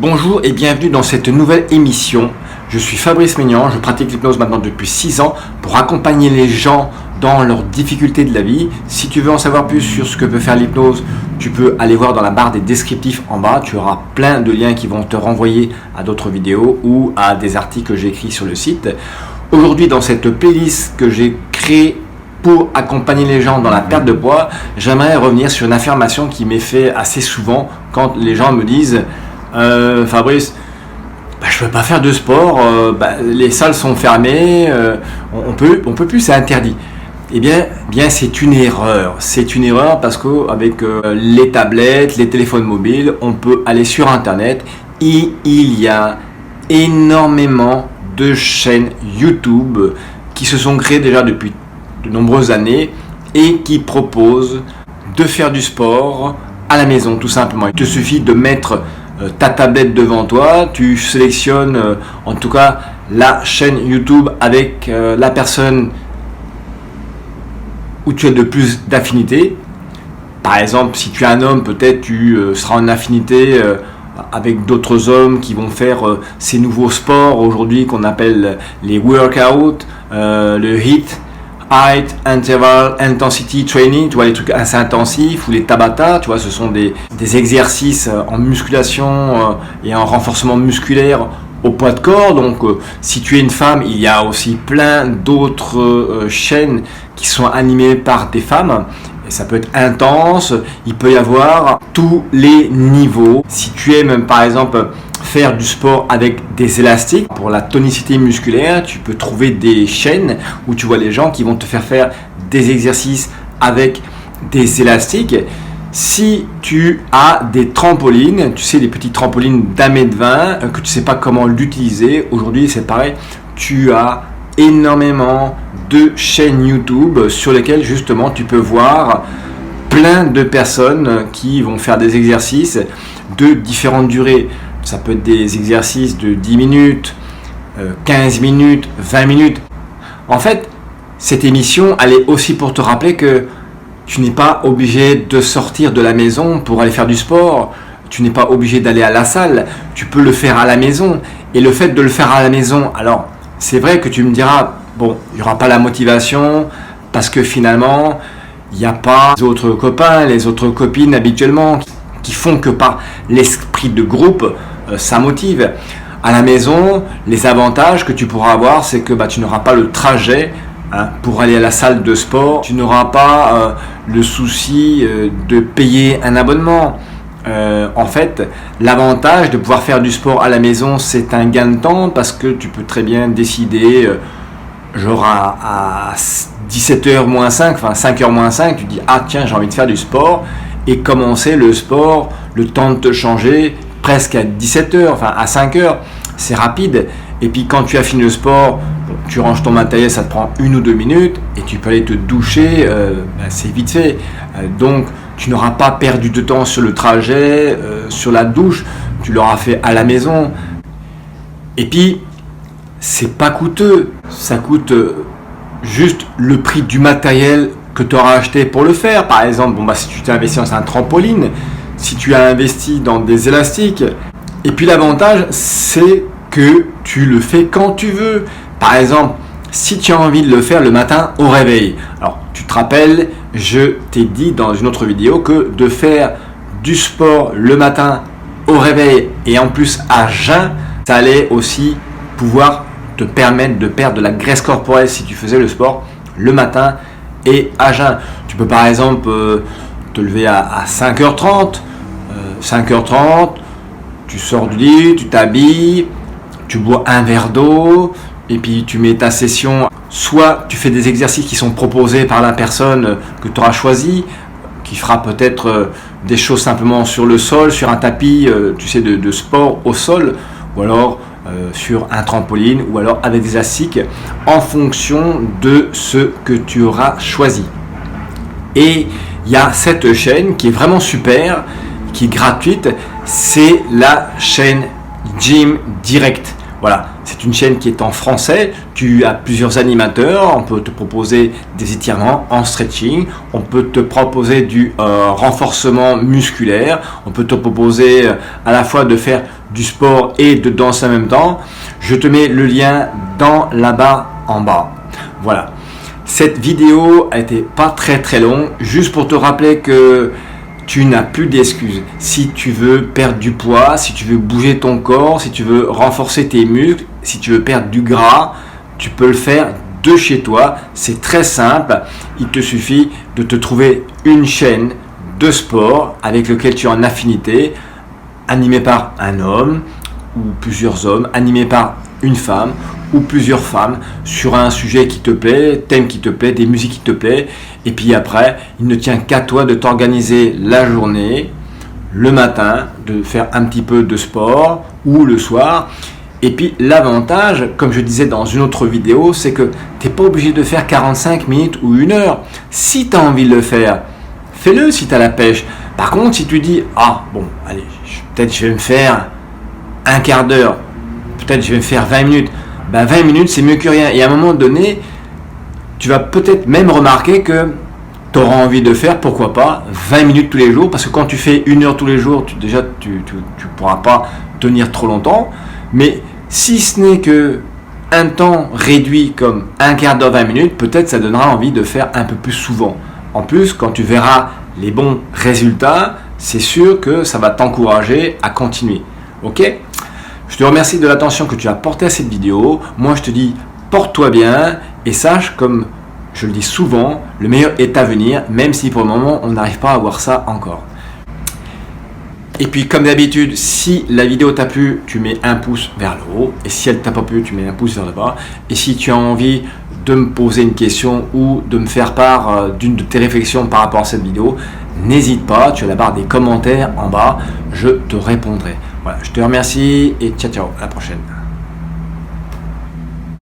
Bonjour et bienvenue dans cette nouvelle émission. Je suis Fabrice Maignan, je pratique l'hypnose maintenant depuis 6 ans pour accompagner les gens dans leurs difficultés de la vie. Si tu veux en savoir plus sur ce que peut faire l'hypnose, tu peux aller voir dans la barre des descriptifs en bas. Tu auras plein de liens qui vont te renvoyer à d'autres vidéos ou à des articles que j'ai écrits sur le site. Aujourd'hui, dans cette playlist que j'ai créée pour accompagner les gens dans la perte de poids, j'aimerais revenir sur une affirmation qui m'est faite assez souvent quand les gens me disent Fabrice, je ne peux pas faire de sport, les salles sont fermées, on peut plus, c'est interdit. Eh bien c'est une erreur. C'est une erreur parce qu'avec les tablettes, les téléphones mobiles, on peut aller sur Internet et il y a énormément de chaînes YouTube qui se sont créées déjà depuis de nombreuses années et qui proposent de faire du sport à la maison tout simplement. Il te suffit de mettre ta tablette devant toi, tu sélectionnes en tout cas la chaîne YouTube avec la personne où tu as de plus d'affinité. Par exemple, si tu es un homme, peut-être tu seras en affinité avec d'autres hommes qui vont faire ces nouveaux sports aujourd'hui qu'on appelle les workouts, le HIIT, Height Interval Intensity Training, tu vois, les trucs assez intensifs, ou les Tabata, tu vois, ce sont des exercices en musculation et en renforcement musculaire au poids de corps. Donc si tu es une femme, il y a aussi plein d'autres chaînes qui sont animées par des femmes. Et ça peut être intense, il peut y avoir tous les niveaux. Si tu aimes par exemple faire du sport avec des élastiques pour la tonicité musculaire, tu peux trouver des chaînes où tu vois les gens qui vont te faire des exercices avec des élastiques. Si tu as des trampolines, tu sais, des petites trampolines d'1,20 m que tu ne sais pas comment l'utiliser, aujourd'hui c'est pareil, tu as énormément de chaînes YouTube sur lesquelles justement tu peux voir plein de personnes qui vont faire des exercices de différentes durées. Ça peut être des exercices de 10 minutes, 15 minutes, 20 minutes. En fait, cette émission, elle est aussi pour te rappeler que tu n'es pas obligé de sortir de la maison pour aller faire du sport. Tu n'es pas obligé d'aller à la salle. Tu peux le faire à la maison. Et le fait de le faire à la maison, alors c'est vrai que tu me diras, bon, il n'y aura pas la motivation parce que finalement, il n'y a pas les autres copains, les autres copines habituellement qui font que par l'esprit de groupe, ça motive. À la maison, les avantages que tu pourras avoir, c'est que tu n'auras pas le trajet pour aller à la salle de sport. Tu n'auras pas le souci de payer un abonnement. En fait, l'avantage de pouvoir faire du sport à la maison, c'est un gain de temps parce que tu peux très bien décider, genre à 17h moins 5, enfin 5h moins 5, tu dis tiens, j'ai envie de faire du sport et commencer le sport, le temps de te changer presque à 17h, enfin à 5h, c'est rapide. Et puis quand tu as fini le sport, tu ranges ton matériel, ça te prend 1 ou 2 minutes et tu peux aller te doucher, c'est vite fait. Donc tu n'auras pas perdu de temps sur le trajet, sur la douche, tu l'auras fait à la maison. Et puis c'est pas coûteux, ça coûte juste le prix du matériel que tu auras acheté pour le faire. Par exemple, si tu t'es investi dans un trampoline, si tu as investi dans des élastiques. Et puis l'avantage, c'est que tu le fais quand tu veux. Par exemple, si tu as envie de le faire le matin au réveil. Alors, tu te rappelles, je t'ai dit dans une autre vidéo que de faire du sport le matin au réveil et en plus à jeun, ça allait aussi pouvoir te permettre de perdre de la graisse corporelle si tu faisais le sport le matin et à jeun. Tu peux par exemple te lever à 5h30, 5h30, tu sors du lit, tu t'habilles, tu bois un verre d'eau et puis tu mets ta session. Soit tu fais des exercices qui sont proposés par la personne que tu auras choisi, qui fera peut-être des choses simplement sur le sol, sur un tapis de sport au sol, ou alors sur un trampoline, ou alors avec des élastiques en fonction de ce que tu auras choisi. Et il y a cette chaîne qui est vraiment super, qui est gratuite, c'est la chaîne Gym Direct. Voilà, c'est une chaîne qui est en français, tu as plusieurs animateurs, on peut te proposer des étirements en stretching, on peut te proposer du renforcement musculaire, on peut te proposer à la fois de faire du sport et de danser en même temps. Je te mets le lien dans la barre en bas. Voilà. Cette vidéo a été pas très longue, juste pour te rappeler que tu n'as plus d'excuses. Si tu veux perdre du poids, si tu veux bouger ton corps, si tu veux renforcer tes muscles, si tu veux perdre du gras, tu peux le faire de chez toi. C'est très simple. Il te suffit de te trouver une chaîne de sport avec lequel tu es en affinité, animée par un homme ou plusieurs hommes, animée par une femme ou plusieurs femmes sur un sujet qui te plaît, thème qui te plaît, des musiques qui te plaît. Et puis après, il ne tient qu'à toi de t'organiser la journée, le matin, de faire un petit peu de sport ou le soir. Et puis l'avantage, comme je disais dans une autre vidéo, c'est que tu n'es pas obligé de faire 45 minutes ou 1 heure. Si tu as envie de le faire, fais-le si tu as la pêche. Par contre, si tu dis, ah bon, allez, peut-être je vais me faire un quart d'heure, peut-être je vais me faire 20 minutes, 20 minutes c'est mieux que rien. Et à un moment donné, tu vas peut-être même remarquer que tu auras envie de faire, pourquoi pas, 20 minutes tous les jours, parce que quand tu fais 1 heure tous les jours, tu pourras pas tenir trop longtemps. Mais si ce n'est que un temps réduit comme un quart d'heure, 20 minutes, peut-être ça donnera envie de faire un peu plus souvent. En plus, quand tu verras les bons résultats, c'est sûr que ça va t'encourager à continuer. Ok ? Je te remercie de l'attention que tu as portée à cette vidéo. Moi, je te dis, porte-toi bien et sache, comme je le dis souvent, le meilleur est à venir, même si pour le moment, on n'arrive pas à voir ça encore. Et puis, comme d'habitude, si la vidéo t'a plu, tu mets un pouce vers le haut. Et si elle t'a pas plu, tu mets un pouce vers le bas. Et si tu as envie de me poser une question ou de me faire part d'une de tes réflexions par rapport à cette vidéo, n'hésite pas, tu as la barre des commentaires en bas, je te répondrai. Voilà, je te remercie et ciao, à la prochaine.